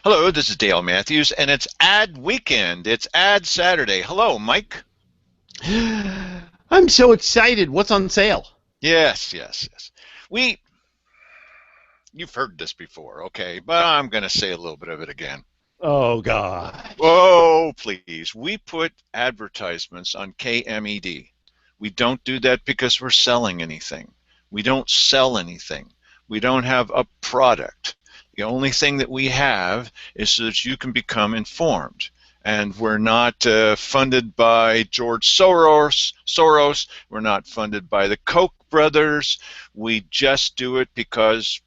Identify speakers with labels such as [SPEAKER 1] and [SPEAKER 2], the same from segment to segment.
[SPEAKER 1] Hello, this is Dale Matthews, and it's Ad Weekend. It's Ad Saturday. Hello, Mike.
[SPEAKER 2] I'm so excited. What's on sale?
[SPEAKER 1] Yes, yes, yes. We, you've heard this before, okay, but I'm going to say a little bit of it again.
[SPEAKER 2] Oh, gosh.
[SPEAKER 1] Whoa, please. We put advertisements on KMED. We don't do that because we're selling anything. We don't sell anything. We don't have a product. The only thing that we have is so that you can become informed. And we're not funded by George Soros. We're not funded by the Koch brothers. We just do it because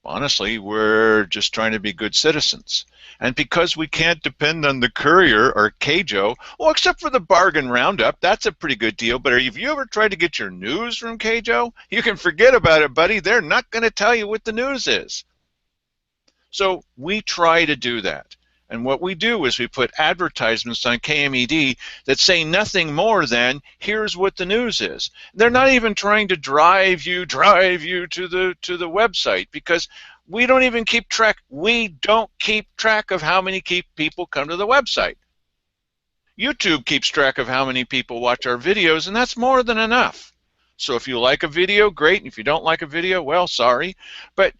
[SPEAKER 1] honestly, we're just trying to be good citizens. And because we can't depend on the Courier or KJO, well, except for the bargain roundup, that's a pretty good deal. But have you ever tried to get your news from KJO? You can forget about it, buddy. They're not going to tell you what the news is. So we try to do that. And what we do is we put advertisements on KMED that say nothing more than, here's what the news is. They're not even trying to drive you to the website, because we don't even keep track. We don't keep track of how many people come to the website. YouTube keeps track of how many people watch our videos, and that's more than enough. So if you like a video, great. And if you don't like a video, well, sorry. But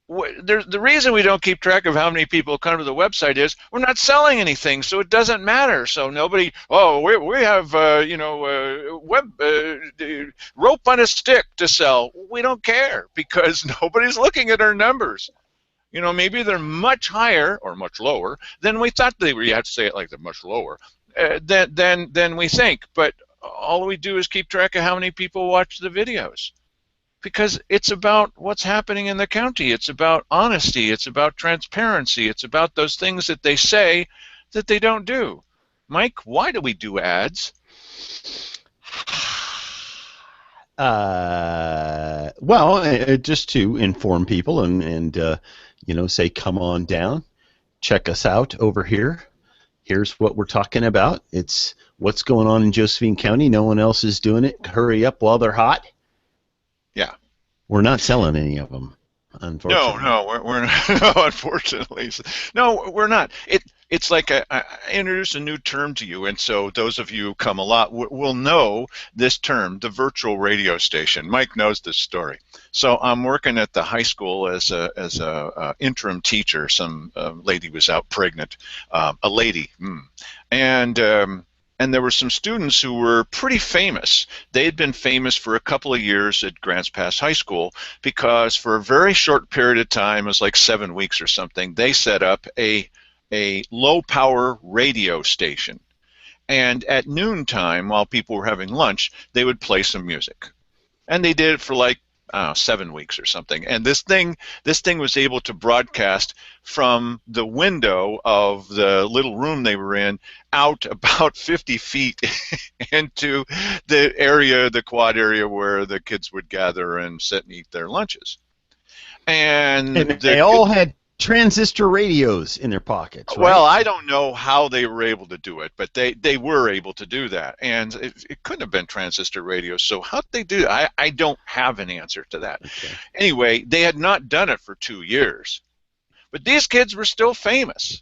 [SPEAKER 1] the reason we don't keep track of how many people come to the website is we're not selling anything, so it doesn't matter. So nobody, oh, we have rope on a stick to sell. We don't care because nobody's looking at our numbers. You know, maybe they're much higher or much lower than we thought they were. You have to say it like they're much lower than we think. But all we do is keep track of how many people watch the videos, because it's about what's happening in the county. It's about honesty. It's about transparency. It's about those things that they say that they don't do. Mike, why do we do ads?
[SPEAKER 2] Just to inform people and say, come on down, check us out over here. Here's what we're talking about. It's what's going on in Josephine County. No one else is doing it. Hurry up while they're hot.
[SPEAKER 1] Yeah.
[SPEAKER 2] We're not selling any of them,
[SPEAKER 1] No,
[SPEAKER 2] unfortunately.
[SPEAKER 1] no, we're not. No, unfortunately, no, we're not. It's like I introduced a new term to you, and so those of you who come a lot will know this term, the virtual radio station. Mike knows this story. So I'm working at the high school as a interim teacher. Some lady was out pregnant, a lady, and. And there were some students who were pretty famous. They had been famous for a couple of years at Grants Pass High School because for a very short period of time, it was like 7 weeks or something, they set up a low-power radio station. And at noontime, while people were having lunch, they would play some music. And they did it for like 7 weeks or something. And this thing was able to broadcast from the window of the little room they were in out about 50 feet into the area, the quad area where the kids would gather and sit and eat their lunches. And
[SPEAKER 2] And they all had transistor radios in their pockets,
[SPEAKER 1] well,
[SPEAKER 2] right?
[SPEAKER 1] I don't know how they were able to do it, but they were able to do that. And it couldn't have been transistor radio. So how'd they do it? I don't have an answer to that.
[SPEAKER 2] Okay.
[SPEAKER 1] Anyway, they had not done it for 2 years. But these kids were still famous.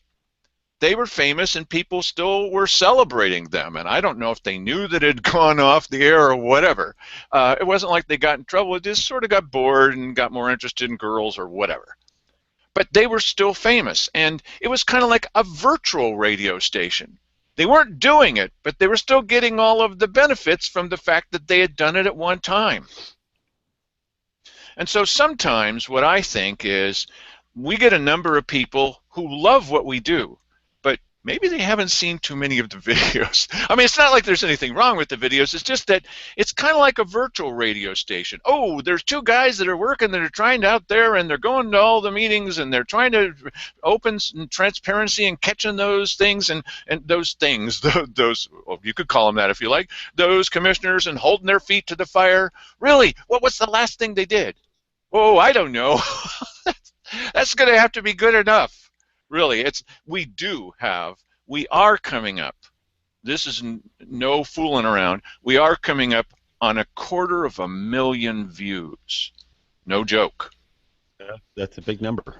[SPEAKER 1] They were famous, and people still were celebrating them. And I don't know if they knew that it had gone off the air or whatever. It wasn't like they got in trouble. It just sort of got bored and got more interested in girls or whatever. But they were still famous, and it was kind of like a virtual radio station. They weren't doing it, but they were still getting all of the benefits from the fact that they had done it at one time. And so sometimes what I think is we get a number of people who love what we do, but maybe they haven't seen too many of the videos. I mean, it's not like there's anything wrong with the videos. It's just that it's kind of like a virtual radio station. Oh, there's two guys that are working that are trying out there, and they're going to all the meetings, and they're trying to open transparency and catching those things and those things, those, well, you could call them that if you like, those commissioners, and holding their feet to the fire. Really, what's the last thing they did? Oh, I don't know. That's going to have to be good enough. Really, we are coming up. This is no fooling around. We are coming up on 250,000 views. No joke.
[SPEAKER 2] Yeah, that's a big number.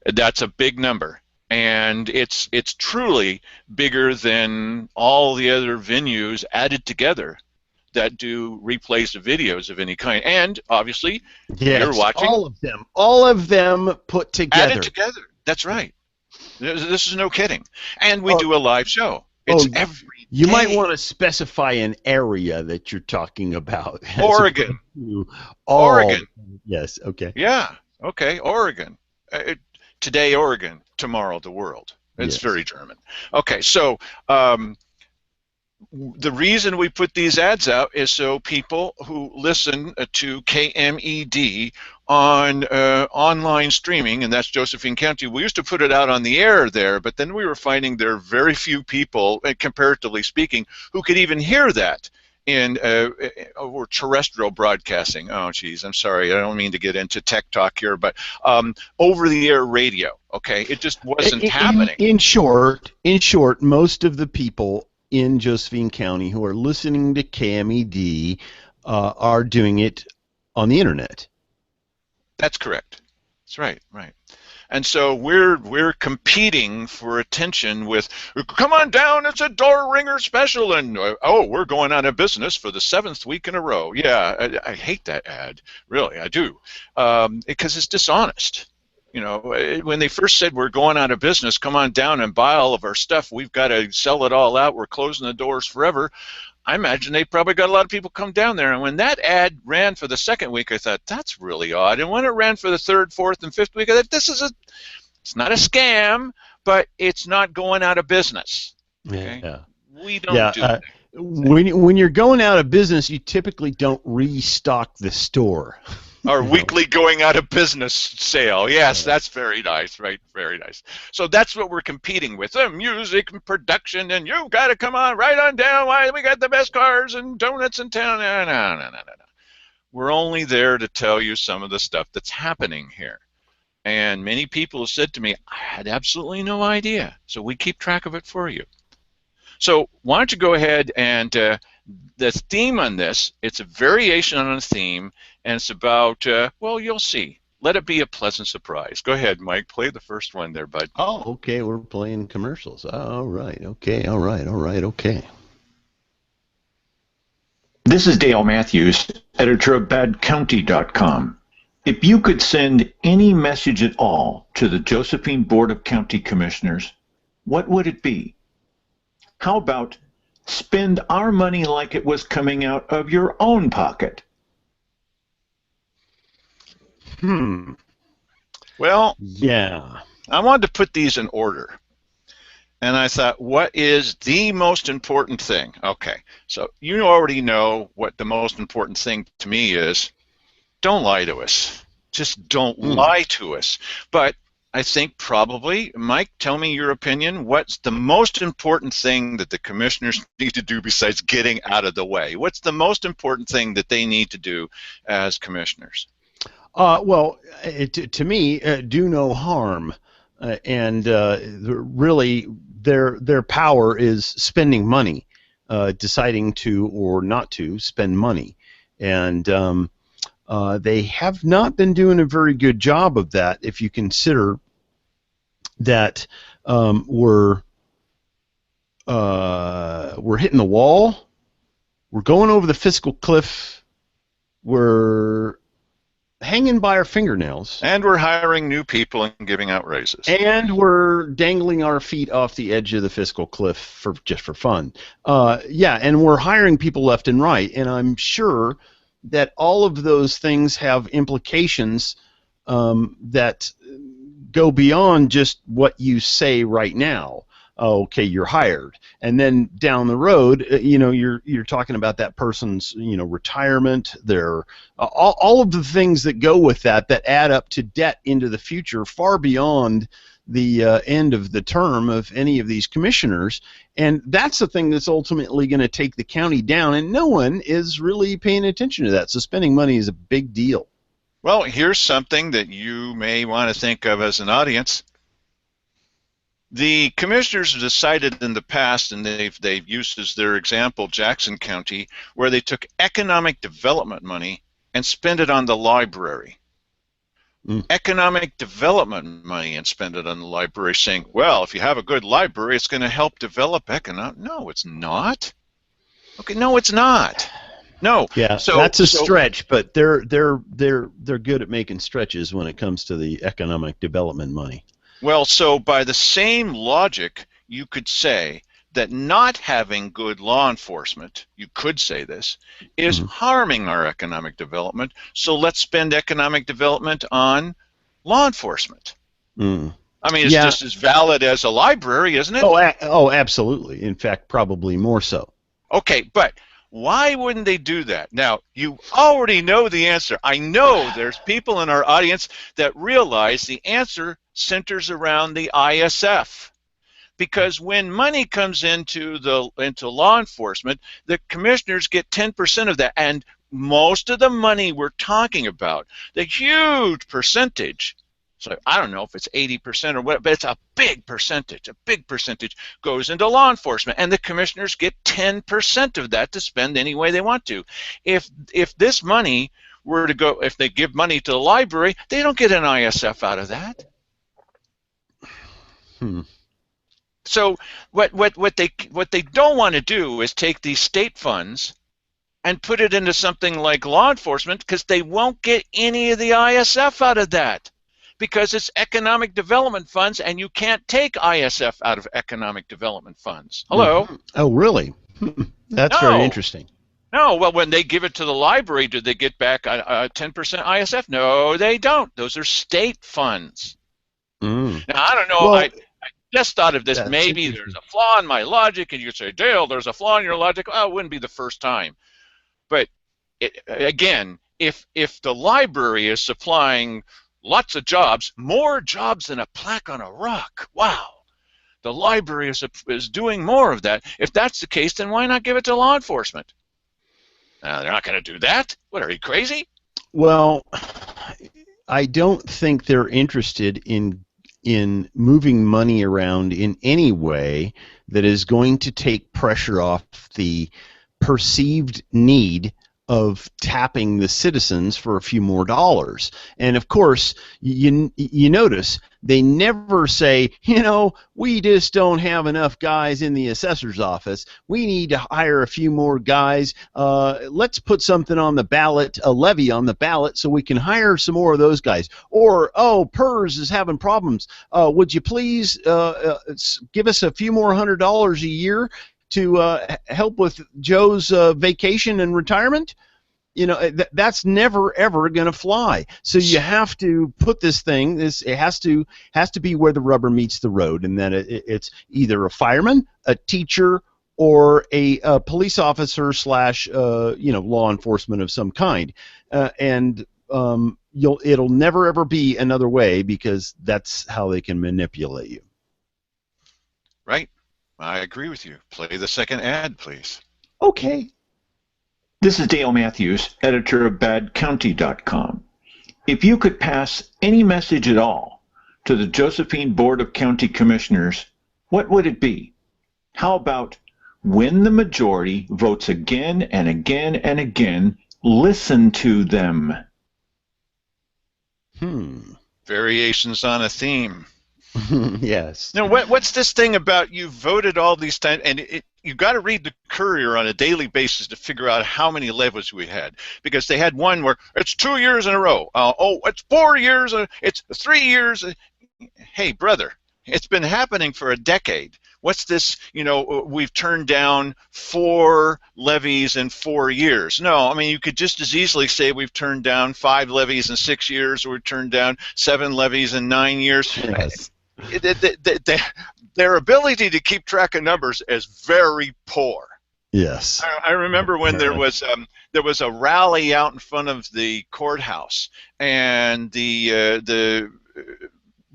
[SPEAKER 1] That's a big number. And it's truly bigger than all the other venues added together that do replays of videos of any kind. And obviously, you're
[SPEAKER 2] Yes,
[SPEAKER 1] watching,
[SPEAKER 2] all of them put
[SPEAKER 1] added
[SPEAKER 2] together.
[SPEAKER 1] together. That's right. This is no kidding. And we
[SPEAKER 2] Oh,
[SPEAKER 1] do a live show.
[SPEAKER 2] oh,
[SPEAKER 1] It's every
[SPEAKER 2] you might
[SPEAKER 1] day.
[SPEAKER 2] want to specify an area that you're talking about as
[SPEAKER 1] Oregon.
[SPEAKER 2] opposed to all.
[SPEAKER 1] Oregon.
[SPEAKER 2] Yes, okay.
[SPEAKER 1] Yeah. Okay. Oregon. Today, Oregon. Tomorrow, the world. It's
[SPEAKER 2] Yes.
[SPEAKER 1] very German. Okay. So the reason we put these ads out is so people who listen to KMED on online streaming, and that's Josephine County. We used to put it out on the air there, but then we were finding there are very few people, comparatively speaking, who could even hear that in or terrestrial broadcasting. Oh, geez, I'm sorry. I don't mean to get into tech talk here, but over-the-air radio. Okay, it just wasn't happening.
[SPEAKER 2] In short, most of the people in Josephine County who are listening to KMED are doing it on the internet.
[SPEAKER 1] That's correct. That's right, right. And so we're competing for attention with, come on down, it's a door ringer special, and oh, we're going out of business for the 7th week in a row. Yeah, I hate that ad, really, I do, because it's dishonest. You know, when they first said we're going out of business, come on down and buy all of our stuff. We've got to sell it all out. We're closing the doors forever. I imagine they probably got a lot of people come down there. And when that ad ran for the 2nd week, I thought, that's really odd. And when it ran for the 3rd, 4th, and 5th week, I thought, it's not a scam, but it's not going out of business. Okay?
[SPEAKER 2] Yeah.
[SPEAKER 1] We don't do that.
[SPEAKER 2] When you're going out of business, you typically don't restock the store.
[SPEAKER 1] Our weekly going out of business sale. Yes, that's very nice, right? Very nice. So that's what we're competing with. Music and production, and you've got to come on right on down. Why we got the best cars and donuts in town. No. We're only there to tell you some of the stuff that's happening here. And many people have said to me, I had absolutely no idea. So we keep track of it for you. So why don't you go ahead and the theme on this, it's a variation on a theme, and it's about, well, you'll see. Let it be a pleasant surprise. Go ahead, Mike. Play the first one there, bud.
[SPEAKER 2] Oh, okay. We're playing commercials. All right. Okay. All right. Okay.
[SPEAKER 3] This is Dale Matthews, editor of BadCounty.com. If you could send any message at all to the Josephine Board of County Commissioners, what would it be? How about spend our money like it was coming out of your own pocket?
[SPEAKER 1] Well,
[SPEAKER 2] yeah.
[SPEAKER 1] I wanted to put these in order. And I thought, what is the most important thing? Okay, so you already know what the most important thing to me is. Don't lie to us. Just don't lie to us. But I think probably, Mike, tell me your opinion. What's the most important thing that the commissioners need to do besides getting out of the way? What's the most important thing that they need to do as commissioners?
[SPEAKER 2] Well, to me, do no harm. And really, their power is spending money, deciding to or not to spend money. And they have not been doing a very good job of that if you consider that we're hitting the wall, we're going over the fiscal cliff, we're hanging by our fingernails.
[SPEAKER 1] And we're hiring new people and giving out raises.
[SPEAKER 2] And we're dangling our feet off the edge of the fiscal cliff just for fun. Yeah, and we're hiring people left and right. And I'm sure that all of those things have implications that go beyond just what you say right now. Okay, you're hired, and then down the road, you're talking about that person's, retirement, their all of the things that go with that add up to debt into the future, far beyond the end of the term of any of these commissioners, and that's the thing that's ultimately going to take the county down, and no one is really paying attention to that. So spending money is a big deal.
[SPEAKER 1] Well, here's something that you may want to think of as an audience. The commissioners have decided in the past, and they've used as their example Jackson County, where they took economic development money and spent it on the library.
[SPEAKER 2] Mm.
[SPEAKER 1] economic development money and spend it on the library, saying, well, if you have a good library, it's going to help develop economic. No, it's not. Okay, no, it's not. No.
[SPEAKER 2] Yeah,
[SPEAKER 1] So
[SPEAKER 2] that's a stretch, but they're good at making stretches when it comes to the economic development money.
[SPEAKER 1] well, so by the same logic, you could say that not having good law enforcement, you could say this, is
[SPEAKER 2] Mhm.
[SPEAKER 1] harming our economic development. So let's spend economic development on law enforcement.
[SPEAKER 2] Mm.
[SPEAKER 1] I mean, it's
[SPEAKER 2] Yeah.
[SPEAKER 1] just as valid as a library, isn't it?
[SPEAKER 2] Oh, absolutely. In fact, probably more so.
[SPEAKER 1] Okay, but why wouldn't they do that? Now, you already know the answer. I know there's people in our audience that realize the answer centers around the ISF. Because when money comes into law enforcement, the commissioners get 10% of that, and most of the money we're talking about, the huge percentage, so I don't know if it's 80% or what, but it's a big percentage goes into law enforcement, and the commissioners get 10% of that to spend any way they want to. If this money were to go, if they give money to the library, they don't get an ISF out of that.
[SPEAKER 2] Hmm.
[SPEAKER 1] So what they don't want to do is take these state funds and put it into something like law enforcement, because they won't get any of the ISF out of that, because it's economic development funds, and you can't take ISF out of economic development funds. Hello?
[SPEAKER 2] Mhm. Oh, really? That's very
[SPEAKER 1] No.
[SPEAKER 2] interesting.
[SPEAKER 1] No, well, when they give it to the library, do they get back a 10% ISF? No, they don't. Those are state funds.
[SPEAKER 2] Mm.
[SPEAKER 1] Now, I don't know.
[SPEAKER 2] Well,
[SPEAKER 1] I just thought of this.
[SPEAKER 2] that's
[SPEAKER 1] Maybe there's
[SPEAKER 2] interesting.
[SPEAKER 1] a flaw in my logic, and you say, Dale, there's a flaw in your logic. Oh, it wouldn't be the first time. But again, if the library is supplying lots of jobs, more jobs than a plaque on a rock, wow, the library is doing more of that. If that's the case, then why not give it to law enforcement? They're not going to do that. What, are you crazy?
[SPEAKER 2] Well, I don't think they're interested in moving money around in any way that is going to take pressure off the perceived need of tapping the citizens for a few more dollars. And of course, you notice they never say, we just don't have enough guys in the assessor's office. We need to hire a few more guys. Let's put something on the ballot, a levy on the ballot, so we can hire some more of those guys. Or, PERS is having problems. Would you please give us a few more $100 a year to help with Joe's vacation and retirement? That's never ever going to fly. So you have to put this thing. It has to be where the rubber meets the road, and then it's either a fireman, a teacher, or a police officer slash law enforcement of some kind, and it'll never ever be another way, because that's how they can manipulate you.
[SPEAKER 1] Right. I agree with you. Play the second ad, please.
[SPEAKER 2] Okay.
[SPEAKER 3] This is Dale Matthews, editor of BadCounty.com. If you could pass any message at all to the Josephine Board of County Commissioners, what would it be? How about, when the majority votes again and again and again, listen to them?
[SPEAKER 1] Variations on a theme.
[SPEAKER 2] Yes.
[SPEAKER 1] Now, what's this thing about you voted all these times, and you got to read the Courier on a daily basis to figure out how many levies we had, because they had one where it's 2 years in a row. It's 4 years. It's 3 years. Hey, brother, it's been happening for a decade. What's this? We've turned down 4 levies in 4 years. No, I mean, you could just as easily say we've turned down 5 levies in 6 years, or we've turned down 7 levies in 9 years.
[SPEAKER 2] Yes.
[SPEAKER 1] Their ability to keep track of numbers is very poor.
[SPEAKER 2] Yes.
[SPEAKER 1] I remember when there was a rally out in front of the courthouse, and the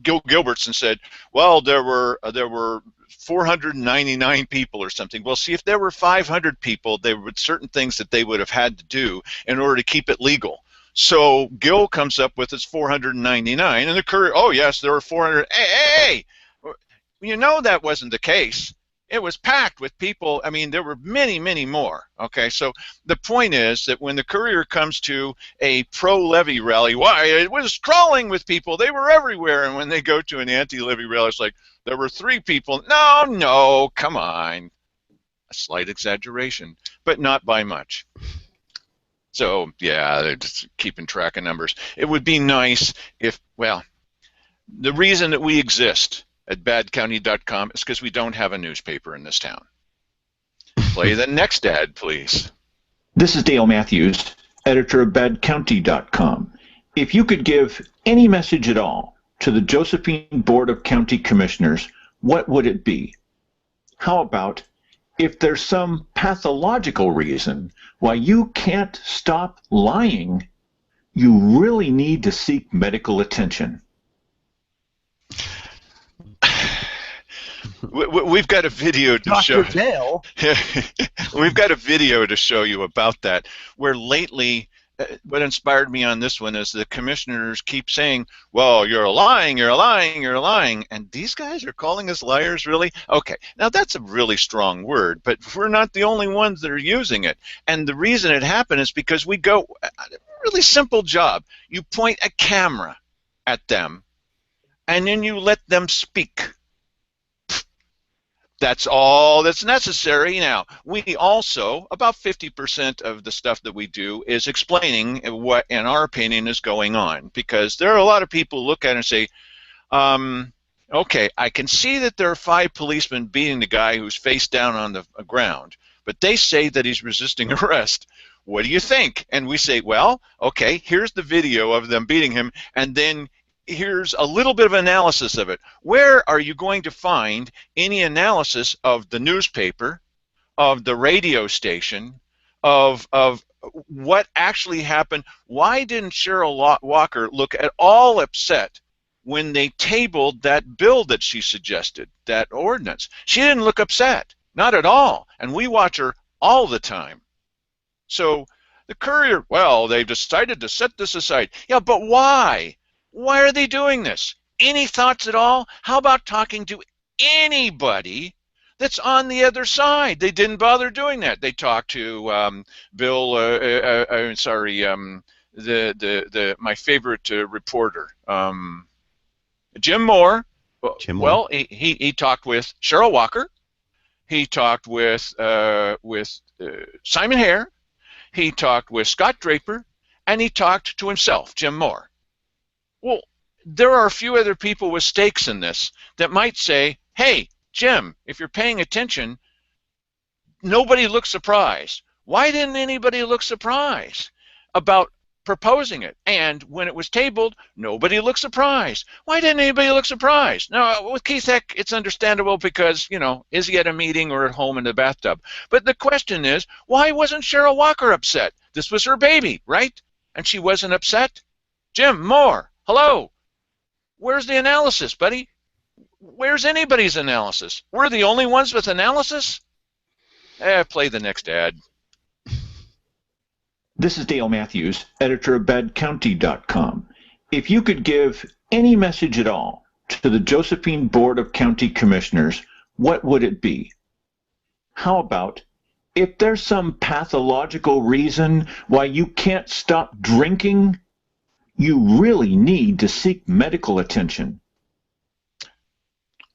[SPEAKER 1] Gil Gilbertson said, well, there were 499 people or something. Well, see, if there were 500 people, there were certain things that they would have had to do in order to keep it legal. So Gil comes up with it's 499, and the Courier, oh yes, there were 400. Hey, that wasn't the case. It was packed with people. I mean, there were many, many more. Okay, so the point is that when the Courier comes to a pro-levy rally, why, it was crawling with people. They were everywhere. And when they go to an anti-levy rally, it's like, there were 3 people. No, no, come on. A slight exaggeration, but not by much. So, yeah, they're just keeping track of numbers. It would be nice if, well, the reason that we exist at BadCounty.com is because we don't have a newspaper in this town. Play the next ad, please.
[SPEAKER 3] This is Dale Matthews, editor of BadCounty.com. If you could give any message at all to the Josephine Board of County Commissioners, what would it be? How about, if there's some pathological reason why you can't stop lying, you really need to seek medical attention?
[SPEAKER 1] We've got a video to show.
[SPEAKER 2] Dr. Dale.
[SPEAKER 1] We've got a video to show you about that, where lately what inspired me on this one is the commissioners keep saying, well, you're lying, you're lying, you're lying, and these guys are calling us liars, really? Okay, now that's a really strong word, but we're not the only ones that are using it. And the reason it happened is because we go, a really simple job. You point a camera at them, and then you let them speak. That's all that's necessary. Now, we also, about 50% of the stuff that we do is explaining what, in our opinion, is going on. Because there are a lot of people who look at it and say, okay, I can see that there are 5 policemen beating the guy who's face down on the ground, but they say that he's resisting arrest. What do you think? And we say, well, okay, here's the video of them beating him, and then here's a little bit of analysis of it. Where are you going to find any analysis of the newspaper, of the radio station, of what actually happened? Why didn't Cheryl Walker look at all upset when they tabled that bill that she suggested, that ordinance? She didn't look upset, not at all. And we watch her all the time. So the Courier, well, they've decided to set this aside. Yeah, but why? Why are they doing this? Any thoughts at all? How about talking to anybody that's on the other side? They didn't bother doing that. They talked to my favorite reporter, Jim Moore. Well, he talked with Cheryl Walker. He talked with Simon Hare. He talked with Scott Draper, and he talked to himself, Jim Moore. Well, there are a few other people with stakes in this that might say, hey, Jim, if you're paying attention, nobody looks surprised. Why didn't anybody look surprised about proposing it? And when it was tabled, nobody looked surprised. Why didn't anybody look surprised? Now, with Keith Heck, it's understandable because, you know, is he at a meeting or at home in the bathtub? But the question is, why wasn't Cheryl Walker upset? This was her baby, right? And she wasn't upset? Jim Moore. Hello. Where's the analysis, buddy? Where's anybody's analysis? We're the only ones with analysis? Play the next ad.
[SPEAKER 3] This is Dale Matthews, editor of BadCounty.com. If you could give any message at all to the Josephine Board of County Commissioners, what would it be? How about, if there's some pathological reason why you can't stop drinking, you really need to seek medical attention?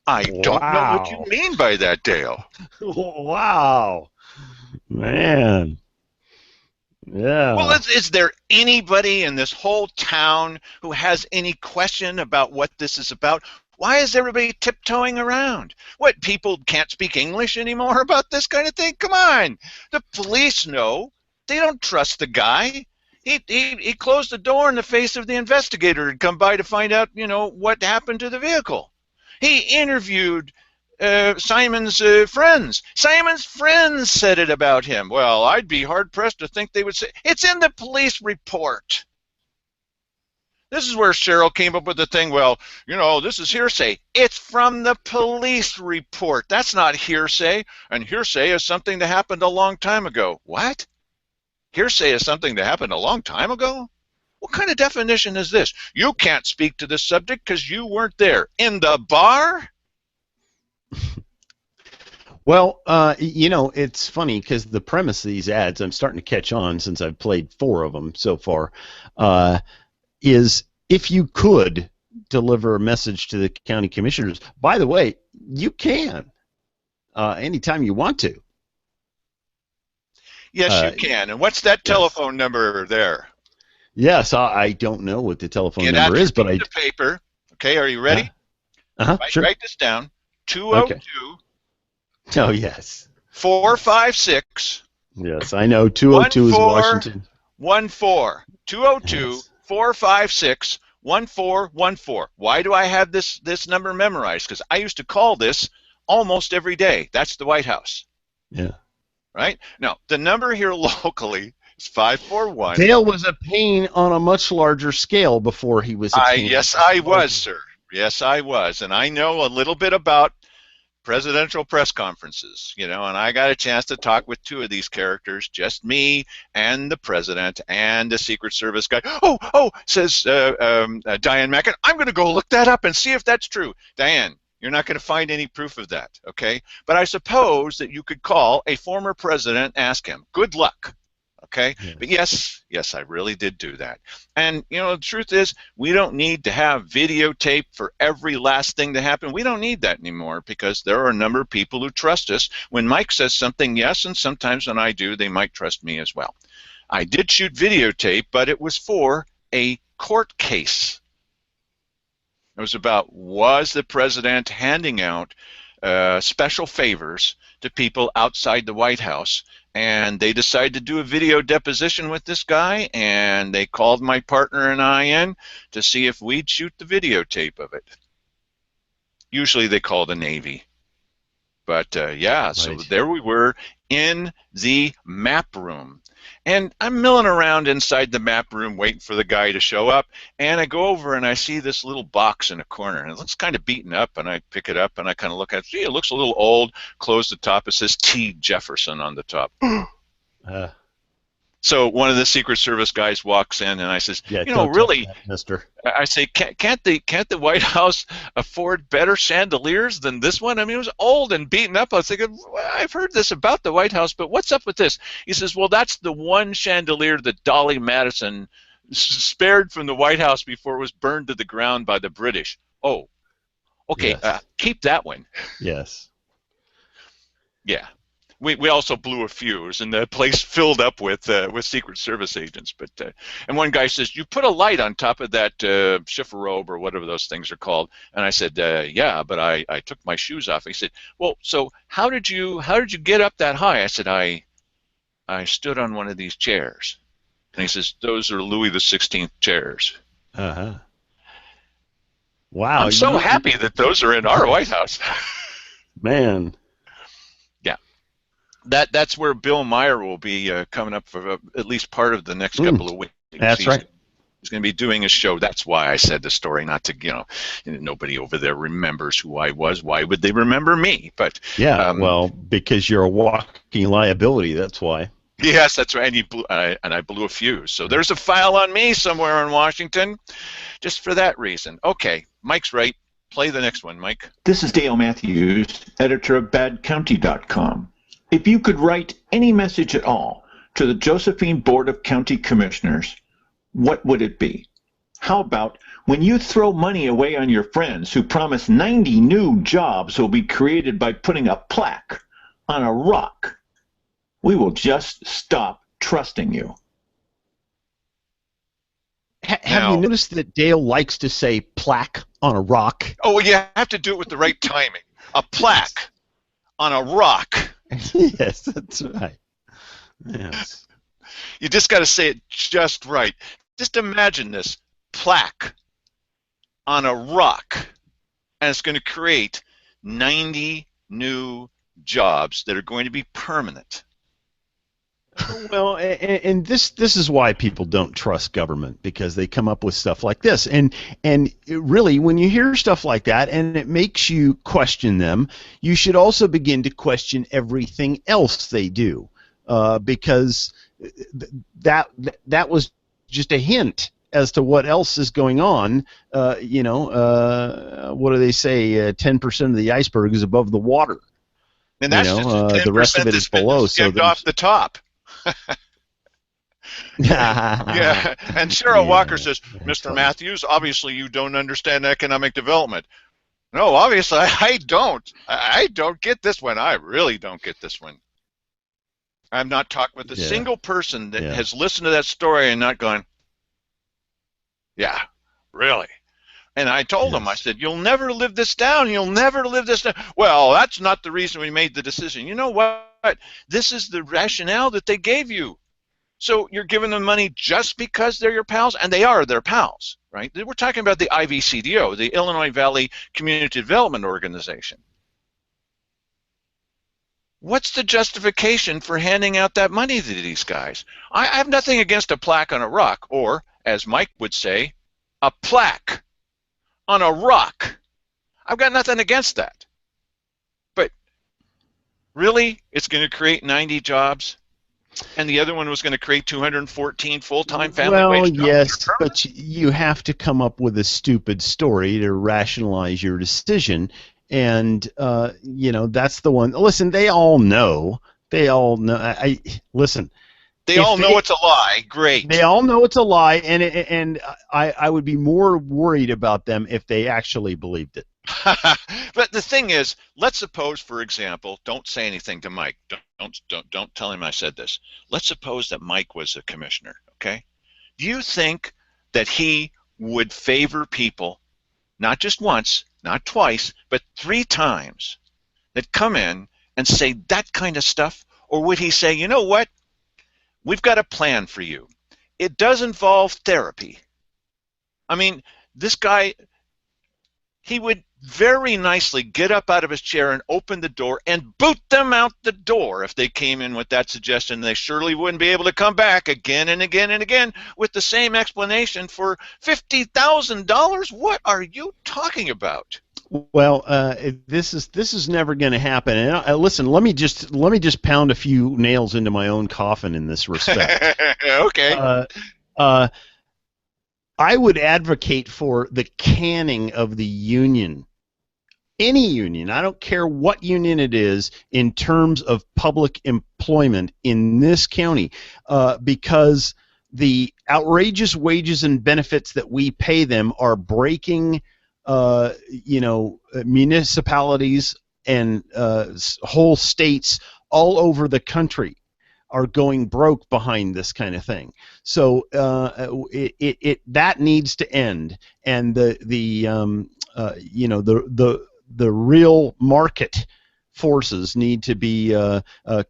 [SPEAKER 1] I don't know what you mean by that, Dale.
[SPEAKER 2] Wow. Man. Yeah.
[SPEAKER 1] Well, is there anybody in this whole town who has any question about what this is about? Why is everybody tiptoeing around? What, people can't speak English anymore about this kind of thing? Come on. The police know. They don't trust the guy. He closed the door in the face of the investigator who'd come by to find out, you know, what happened to the vehicle. He interviewed Simon's friends. Simon's friends said it about him. Well, I'd be hard-pressed to think they would say, it's in the police report. This is where Cheryl came up with the thing, well, you know, this is hearsay. It's from the police report. That's not hearsay. And hearsay is something that happened a long time ago. What? Hearsay is something that happened a long time ago? What kind of definition is this? You can't speak to this subject because you weren't there. In the bar?
[SPEAKER 2] Well, it's funny because the premise of these ads, I'm starting to catch on since I've played 4 of them so far, uh, is if you could deliver a message to the county commissioners, by the way, you can anytime you want to.
[SPEAKER 1] Yes, you
[SPEAKER 2] Uh,
[SPEAKER 1] can. And what's that
[SPEAKER 2] yes.
[SPEAKER 1] telephone number there?
[SPEAKER 2] Yes, I don't know what the telephone
[SPEAKER 1] Get
[SPEAKER 2] number
[SPEAKER 1] out your
[SPEAKER 2] is, but
[SPEAKER 1] piece of paper. Okay, are you ready?
[SPEAKER 2] sure.
[SPEAKER 1] Write this down.
[SPEAKER 2] Okay.
[SPEAKER 1] 202
[SPEAKER 2] Oh, yes. Yes.
[SPEAKER 1] 456
[SPEAKER 2] Yes, I know. 202 is Washington.
[SPEAKER 1] 1414. 202
[SPEAKER 2] Yes.
[SPEAKER 1] 456 1414. Why do I have this number memorized? Because I used to call this almost every day. That's the White House.
[SPEAKER 2] Yeah.
[SPEAKER 1] Right? Now, the number here locally is 541.
[SPEAKER 2] Dale was a pain on a much larger scale before he was a pain.
[SPEAKER 1] Yes, I was, sir. Yes, I was. And I know a little bit about presidential press conferences, and I got a chance to talk with 2 of these characters, just me and the president and the Secret Service guy. Says Diane Mackin, I'm going to go look that up and see if that's true. Diane, you're not going to find any proof of that, okay? But I suppose that you could call a former president and ask him. Good luck. Okay,
[SPEAKER 2] Yeah.
[SPEAKER 1] but yes, I really did do that. And the truth is, we don't need to have videotape for every last thing to happen. We don't need that anymore because there are a number of people who trust us. When Mike says something, yes, and sometimes when I do, they might trust me as well. I did shoot videotape, but it was for a court case. It was about, was the president handing out special favors to people outside the White House? And they decided to do a video deposition with this guy, and they called my partner and I in to see if we'd shoot the videotape of it. Usually they call the Navy. But yeah, so
[SPEAKER 2] Right.
[SPEAKER 1] there we were in the map room. And I'm milling around inside the map room waiting for the guy to show up, and I go over and I see this little box in a corner, and it looks kind of beaten up, and I pick it up and I kind of look at it. Gee, it looks a little old. Close the top. It says T. Jefferson on the top.
[SPEAKER 2] Uh,
[SPEAKER 1] So one of the Secret Service guys walks in, and I says,
[SPEAKER 2] yeah, don't touch
[SPEAKER 1] really,
[SPEAKER 2] that, mister.
[SPEAKER 1] I say, can't the White House afford better chandeliers than this one? I mean, it was old and beaten up. I was thinking, well, I've heard this about the White House, but what's up with this? He says, well, that's the one chandelier that Dolly Madison spared from the White House before it was burned to the ground by the British. Oh, okay,
[SPEAKER 2] Yes.
[SPEAKER 1] keep that one.
[SPEAKER 2] Yes.
[SPEAKER 1] Yeah. We also blew a fuse, and the place filled up with Secret Service agents. But and one guy says, "You put a light on top of that chifforobe or whatever those things are called." And I said, "Yeah, but I took my shoes off." He said, "Well, so how did you get up that high?" I said, "I stood on one of these chairs." And he says, "Those are Louis XVI chairs."
[SPEAKER 2] Uh-huh. Wow.
[SPEAKER 1] I'm so happy that those are in our White House.
[SPEAKER 2] Man.
[SPEAKER 1] That's where Bill Meyer will be coming up for at least part of the next couple of weeks.
[SPEAKER 2] That's right.
[SPEAKER 1] He's going to be doing a show. That's why I said the story, not to, nobody over there remembers who I was. Why would they remember me? But
[SPEAKER 2] yeah, well, because you're a walking liability, that's why.
[SPEAKER 1] Yes, that's right. And I blew a fuse. So there's a file on me somewhere in Washington just for that reason. Okay, Mike's right. Play the next one, Mike.
[SPEAKER 3] This is Dale Matthews, editor of BadCounty.com. If you could write any message at all to the Josephine Board of County Commissioners, what would it be? How about when you throw money away on your friends who promise 90 new jobs will be created by putting a plaque on a rock? We will just stop trusting you.
[SPEAKER 2] Have you noticed that Dale likes to say plaque on a rock?
[SPEAKER 1] Oh, well, you have to do it with the right timing. A plaque on a rock.
[SPEAKER 2] Yes, that's right. Yes.
[SPEAKER 1] You just got to say it just right. Just imagine this plaque on a rock, and it's going to create 90 new jobs that are going to be permanent.
[SPEAKER 2] Well, and this is why people don't trust government, because they come up with stuff like this. And really, when you hear stuff like that and it makes you question them, you should also begin to question everything else they do, because that was just a hint as to what else is going on. What do they say? 10% of the iceberg is above the water.
[SPEAKER 1] And that's just the
[SPEAKER 2] The rest of
[SPEAKER 1] 10%
[SPEAKER 2] it
[SPEAKER 1] that's
[SPEAKER 2] is
[SPEAKER 1] been
[SPEAKER 2] below. So
[SPEAKER 1] skimmed off the top. Yeah, and Cheryl Walker
[SPEAKER 2] yeah,
[SPEAKER 1] says,
[SPEAKER 2] that's
[SPEAKER 1] Mr.
[SPEAKER 2] funny.
[SPEAKER 1] Matthews, obviously you don't understand economic development. No, obviously I don't. I don't get this one. I really don't get this one. I'm not talking with a
[SPEAKER 2] Yeah,
[SPEAKER 1] single person that
[SPEAKER 2] yeah,
[SPEAKER 1] has listened to that story and not gone, yeah, really. And I told him, I
[SPEAKER 2] yes.
[SPEAKER 1] said, you'll never live this down. You'll never live this down. Well, that's not the reason we made the decision. You know what? This is the rationale that they gave you. So you're giving them money just because they're your pals, and they are their pals, right? We're talking about the IVCDO, the Illinois Valley Community Development Organization. What's the justification for handing out that money to these guys? I have nothing against a plaque on a rock, or, as Mike would say, a plaque on a rock. I've got nothing against that. But really, it's going to create 90 jobs? And the other one was going to create 214 full-time family
[SPEAKER 2] Well,
[SPEAKER 1] wage jobs that are
[SPEAKER 2] yes,
[SPEAKER 1] permanent?
[SPEAKER 2] but you have to come up with a stupid story to rationalize your decision, and that's the one. Listen, they all know. They all know. Listen.
[SPEAKER 1] They
[SPEAKER 2] If
[SPEAKER 1] all know
[SPEAKER 2] they
[SPEAKER 1] it's a lie.
[SPEAKER 2] they
[SPEAKER 1] Great.
[SPEAKER 2] all know it's a lie, and I would be more worried about them if they actually believed it.
[SPEAKER 1] But the thing is, let's suppose, for example, don't say anything to Mike. Don't tell him I said this. Let's suppose that Mike was a commissioner, okay? Do you think that he would favor people, not just once, not twice, but 3 times, that come in and say that kind of stuff? Or would he say, you know what? We've got a plan for you. It does involve therapy. I mean, this guy, he would very nicely get up out of his chair and open the door and boot them out the door if they came in with that suggestion. They surely wouldn't be able to come back again and again and again with the same explanation for $50,000. What are you talking about?
[SPEAKER 2] Well, this is never going to happen. And listen, let me just pound a few nails into my own coffin in this respect.
[SPEAKER 1] Okay.
[SPEAKER 2] Uh, uh, I would advocate for the canning of the union, any union. I don't care what union it is, in terms of public employment in this county, because the outrageous wages and benefits that we pay them are breaking municipalities and whole states all over the country are going broke behind this kind of thing. So that needs to end, and the real market forces need to be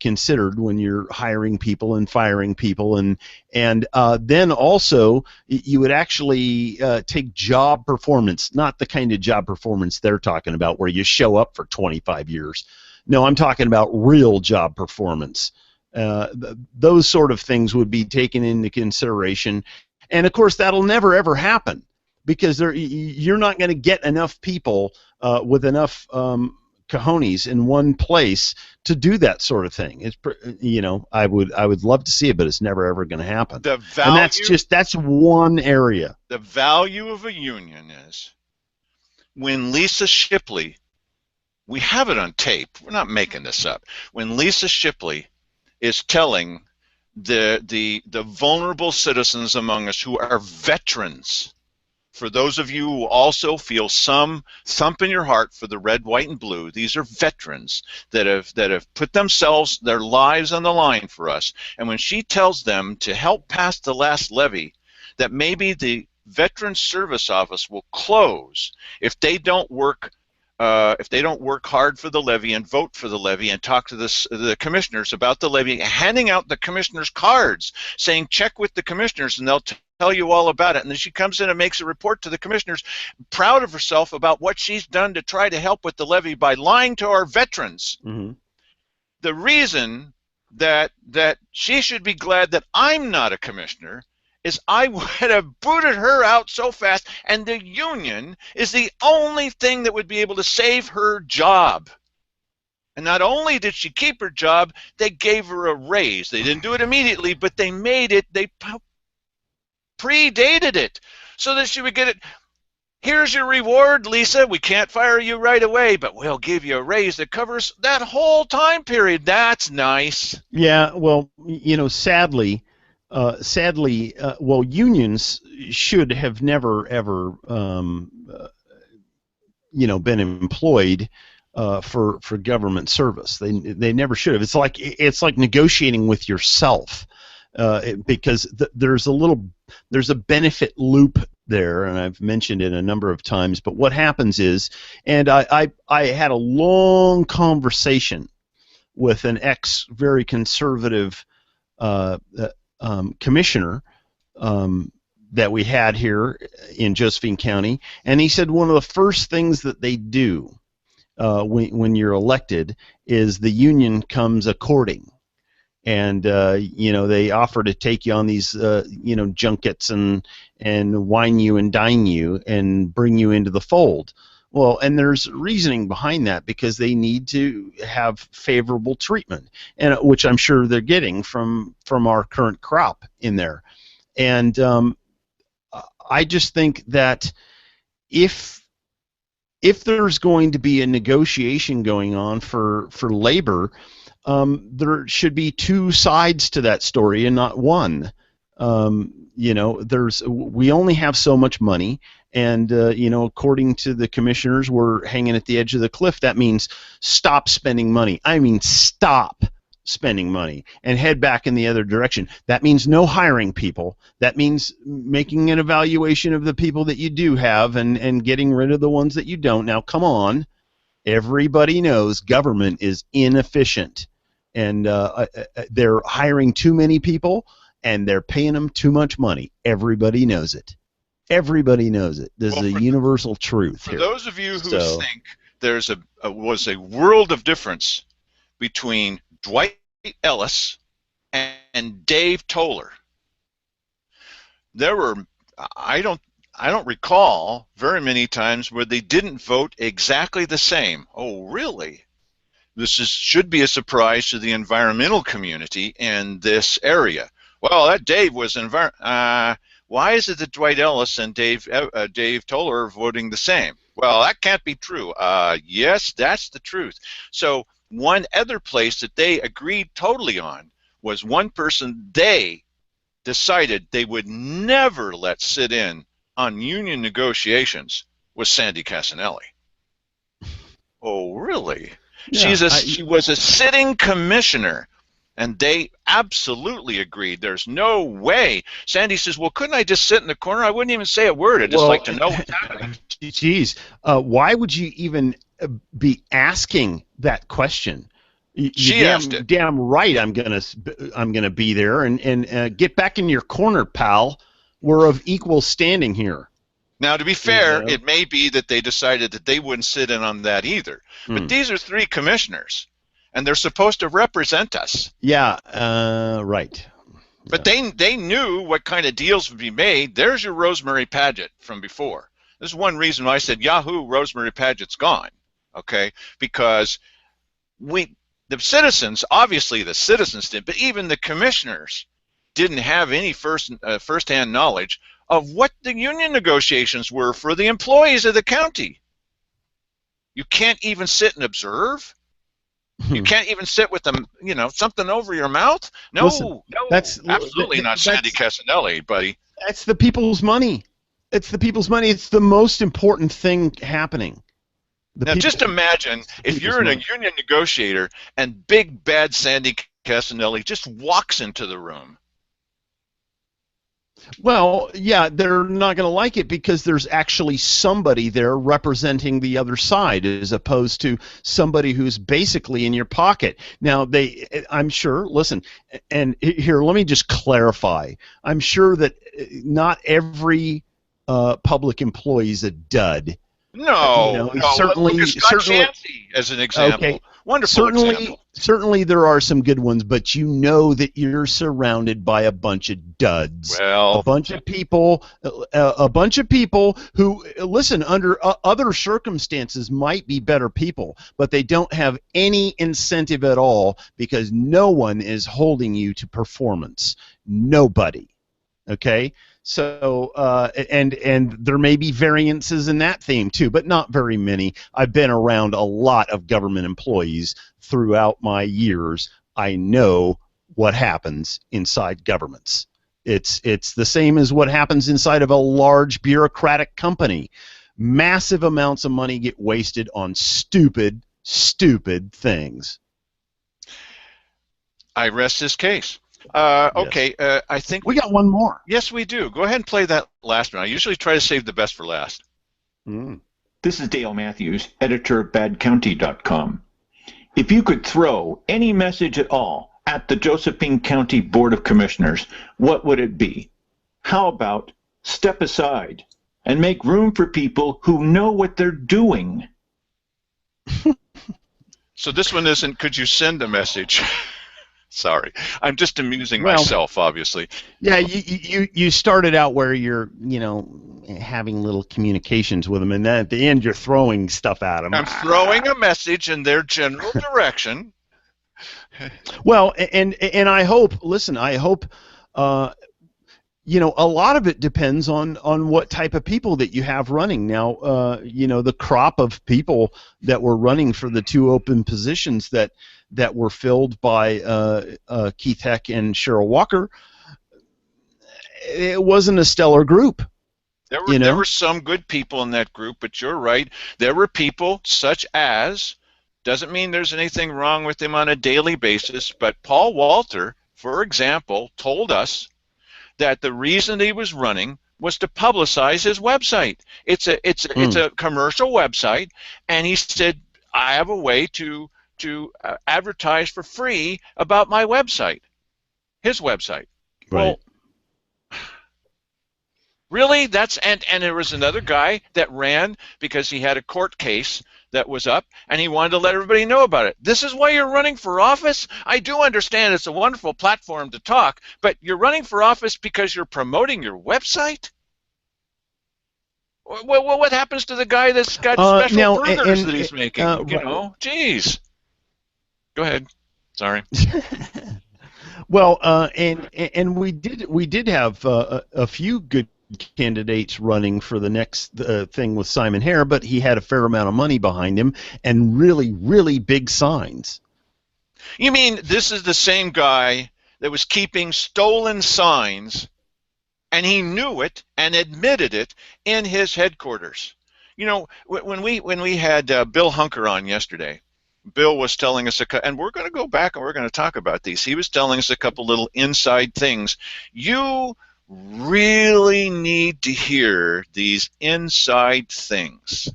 [SPEAKER 2] considered when you're hiring people and firing people, and then also you would actually take job performance, not the kind of job performance they're talking about where you show up for 25 years. No, I'm talking about real job performance. Those sort of things would be taken into consideration, and of course that'll never ever happen, because you're not going to get enough people with enough cojones in one place to do that sort of thing. I would love to see it, but it's never ever going to happen. And that's one area.
[SPEAKER 1] The value of a union is when Lisa Shipley, we have it on tape, we're not making this up, when Lisa Shipley is telling the vulnerable citizens among us who are veterans, for those of you who also feel some thump in your heart for the red, white, and blue, these are veterans that have put themselves, their lives on the line for us. And when she tells them to help pass the last levy, that maybe the Veterans Service Office will close if they don't work hard for the levy and vote for the levy and talk to the commissioners about the levy, handing out the commissioners cards saying check with the commissioners and they'll tell you all about it. And then she comes in and makes a report to the commissioners, proud of herself about what she's done to try to help with the levy by lying to our veterans.
[SPEAKER 2] Mm-hmm.
[SPEAKER 1] The reason that she should be glad that I'm not a commissioner is I would have booted her out so fast, and the union is the only thing that would be able to save her job. And not only did she keep her job, they gave her a raise. They didn't do it immediately, but they made it, they predated it so that she would get it. Here's your reward, Lisa. We can't fire you right away, but we'll give you a raise that covers that whole time period. That's nice.
[SPEAKER 2] Yeah, well, sadly, well, unions should have never ever, been employed for government service. They never should have. It's like negotiating with yourself, because there's a benefit loop there, and I've mentioned it a number of times. But what happens is, and I had a long conversation with an very conservative commissioner that we had here in Josephine County, and he said one of the first things that they do when you're elected is the union comes a courting, and they offer to take you on these junkets and wine you and dine you and bring you into the fold. Well, and there's reasoning behind that, because they need to have favorable treatment, and which I'm sure they're getting from our current crop in there. And I just think that if there's going to be a negotiation going on for labor, there should be two sides to that story and not one. We only have so much money, and according to the commissioners, we're hanging at the edge of the cliff. That means stop spending money. I mean, stop spending money and head back in the other direction. That means no hiring people. That means making an evaluation of the people that you do have and getting rid of the ones that you don't. Now, come on. Everybody knows government is inefficient, and they're hiring too many people, and they're paying them too much money. Everybody knows it. Everybody knows it. This is a universal truth here.
[SPEAKER 1] For those of you who think there's was a world of difference between Dwight Ellis and Dave Toller, there were, I don't recall very many times where they didn't vote exactly the same. Oh, really? This should be a surprise to the environmental community in this area. Well, that Dave was why is it that Dwight Ellis and Dave Toller are voting the same? Well, that can't be true. Yes, that's the truth. So one other place that they agreed totally on was one person they decided they would never let sit in on union negotiations was Sandy Casanelli. Oh, really?
[SPEAKER 2] Yeah,
[SPEAKER 1] she was a sitting commissioner, and they absolutely agreed. There's no way. Sandy says, well, couldn't I just sit in the corner? I wouldn't even say a word. I'd just like to know what's happening.
[SPEAKER 2] Geez, why would you even be asking that question?
[SPEAKER 1] She asked it.
[SPEAKER 2] Damn right, I'm gonna be there, and get back in your corner, pal. We're of equal standing here.
[SPEAKER 1] Now, to be fair, it may be that they decided that they wouldn't sit in on that either. But these are three commissioners, and they're supposed to represent us.
[SPEAKER 2] Yeah, right.
[SPEAKER 1] But they knew what kind of deals would be made. There's your Rosemary Paget from before. This is one reason why I said, Yahoo, Rosemary Paget's gone. Okay? Because the citizens, obviously the citizens did, but even the commissioners didn't have any first-hand knowledge of what the union negotiations were for the employees of the county. You can't even sit and observe. You can't even sit with them, something over your mouth. No,
[SPEAKER 2] Listen, that's
[SPEAKER 1] absolutely not Sandy Casanelli, buddy.
[SPEAKER 2] That's the people's money. It's the people's money. It's the most important thing happening.
[SPEAKER 1] Now, just imagine if you're a union negotiator and big bad Sandy Casanelli just walks into the room.
[SPEAKER 2] Well, yeah, they're not going to like it because there's actually somebody there representing the other side as opposed to somebody who's basically in your pocket. Now, I'm sure, listen, and here, let me just clarify. I'm sure that not every public employee is a dud.
[SPEAKER 1] No,
[SPEAKER 2] certainly,
[SPEAKER 1] look at Scott Chansey as an example.
[SPEAKER 2] Okay.
[SPEAKER 1] Wonderful example.
[SPEAKER 2] Certainly there are some good ones, but you know that you're surrounded by a bunch of duds.
[SPEAKER 1] Well,
[SPEAKER 2] a bunch of people who, listen, under other circumstances might be better people, but they don't have any incentive at all because no one is holding you to performance. Nobody. Okay? So and there may be variances in that theme too, but not very many. I've been around a lot of government employees throughout my years. I know what happens inside governments. It's the same as what happens inside of a large bureaucratic company. Massive amounts of money get wasted on stupid things.
[SPEAKER 1] I rest this case.
[SPEAKER 2] Yes.
[SPEAKER 1] Okay, I think
[SPEAKER 2] We got one more.
[SPEAKER 1] Yes, we do. Go ahead and play that last one. I usually try to save the best for last.
[SPEAKER 3] This is Dale Matthews, editor of BadCounty.com. If you could throw any message at all at the Josephine County Board of Commissioners, what would it be? How about step aside and make room for people who know what they're doing?
[SPEAKER 1] So this one isn't, could you send a message? Sorry, I'm just amusing myself, obviously.
[SPEAKER 2] Yeah, you started out where you're, having little communications with them, and then at the end you're throwing stuff at them.
[SPEAKER 1] I'm throwing a message in their general direction.
[SPEAKER 2] Well, and I hope. Listen, I hope. A lot of it depends on what type of people that you have running. Now, the crop of people that were running for the two open positions that were filled by Keith Heck and Cheryl Walker, it wasn't a stellar group.
[SPEAKER 1] There were some good people in that group, but you're right. There were people such as, doesn't mean there's anything wrong with him on a daily basis, but Paul Walter, for example, told us that the reason he was running was to publicize his website. It's a commercial website, and he said, I have a way to advertise for free about my website, his website.
[SPEAKER 2] Right.
[SPEAKER 1] Well, really? And there was another guy that ran because he had a court case that was up, and he wanted to let everybody know about it. This is why you're running for office? I do understand it's a wonderful platform to talk, but you're running for office because you're promoting your website? What happens to the guy that's got special burgers that he's making? Geez. Go ahead. Sorry.
[SPEAKER 2] Well, and we did have a few good candidates running for the next thing with Simon Hare, but he had a fair amount of money behind him and really, really big signs.
[SPEAKER 1] You mean this is the same guy that was keeping stolen signs, and he knew it and admitted it in his headquarters? When we had Bill Hunker on yesterday, Bill was telling us and we're going to go back and we're going to talk about these. He was telling us a couple little inside things. You really need to hear these inside things.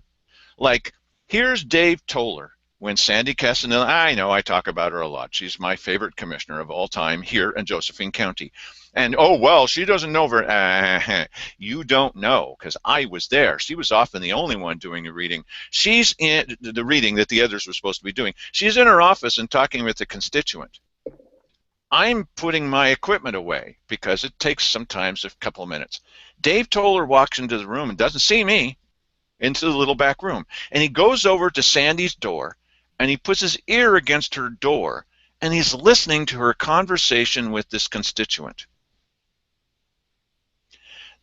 [SPEAKER 1] Like, here's Dave Toller when Sandy Castanilla, I know I talk about her a lot. She's my favorite commissioner of all time here in Josephine County. And, oh, well, she doesn't know you don't know, because I was there. She was often the only one doing the reading. She's in the reading that the others were supposed to be doing. She's in her office and talking with the constituent. I'm putting my equipment away because it takes sometimes a couple of minutes. Dave Toller walks into the room and doesn't see me, into the little back room. And he goes over to Sandy's door, and he puts his ear against her door, and he's listening to her conversation with this constituent.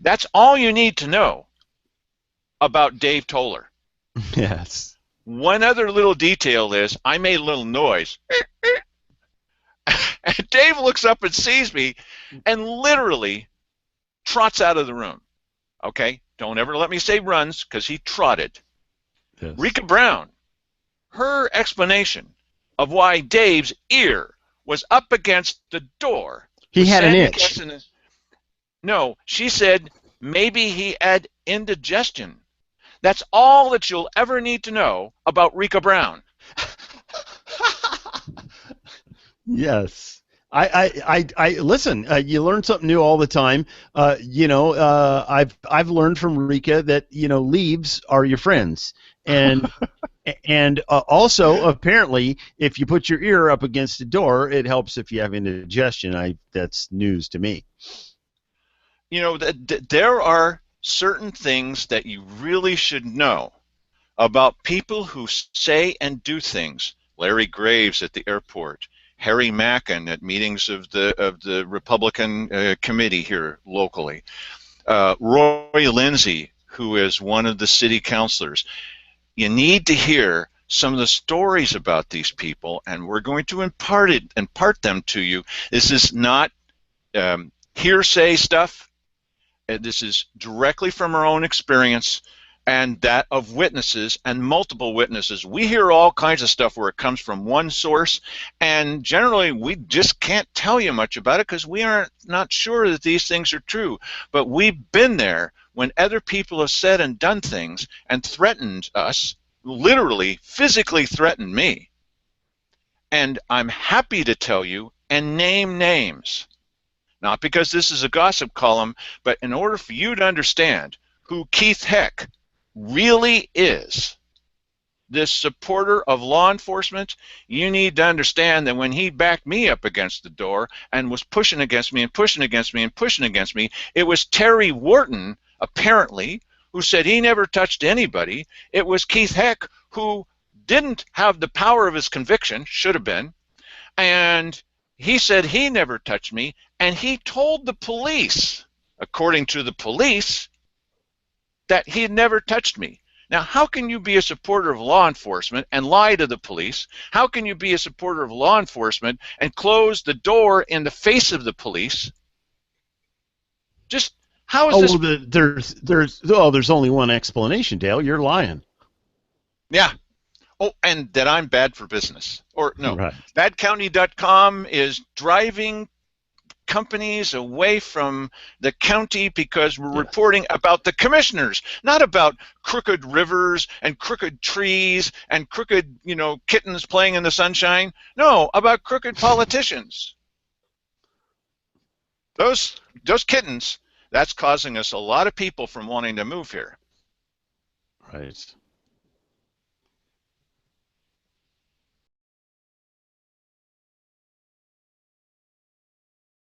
[SPEAKER 1] That's all you need to know about Dave Toller.
[SPEAKER 2] Yes.
[SPEAKER 1] One other little detail is I made a little noise. And Dave looks up and sees me and literally trots out of the room. Okay? Don't ever let me say runs, because he trotted. Yes. Rika Brown, her explanation of why Dave's ear was up against the door.
[SPEAKER 2] He had an itch.
[SPEAKER 1] No, she said maybe he had indigestion. That's all that you'll ever need to know about Rika Brown.
[SPEAKER 2] Yes. I listen. You learn something new all the time. I've learned from Rika that leaves are your friends, and also apparently if you put your ear up against the door, it helps if you have indigestion. That's news to me.
[SPEAKER 1] There are certain things that you really should know about people who say and do things. Larry Graves at the airport. Harry Mackin at meetings of the Republican committee here locally. Roy Lindsay, who is one of the city councilors. You need to hear some of the stories about these people, and we're going to impart them to you. This is not hearsay stuff. This is directly from our own experience and that of witnesses and multiple witnesses. We hear all kinds of stuff where it comes from one source, and generally we just can't tell you much about it because we aren't not sure that these things are true. But we've been there when other people have said and done things and threatened us, literally, physically threatened me. And I'm happy to tell you and name names. Not because this is a gossip column, but in order for you to understand who Keith Heck really is, this supporter of law enforcement, you need to understand that when he backed me up against the door and was pushing against me and pushing against me and pushing against me, it was Terry Wharton, apparently, who said he never touched anybody. It was Keith Heck who didn't have the power of his conviction, should have been, and he said he never touched me, and he told the police, according to the police, that he had never touched me. Now, how can you be a supporter of law enforcement and lie to the police? How can you be a supporter of law enforcement and close the door in the face of the police? Just how is this?
[SPEAKER 2] There's only one explanation, Dale. You're lying.
[SPEAKER 1] Yeah. Oh, and that I'm bad for business. Or no,
[SPEAKER 2] right.
[SPEAKER 1] BadCounty.com is driving companies away from the county because we're reporting about the commissioners, not about crooked rivers and crooked trees and crooked, kittens playing in the sunshine. No, about crooked politicians. Those kittens, that's causing us a lot of people from wanting to move here.
[SPEAKER 2] Right.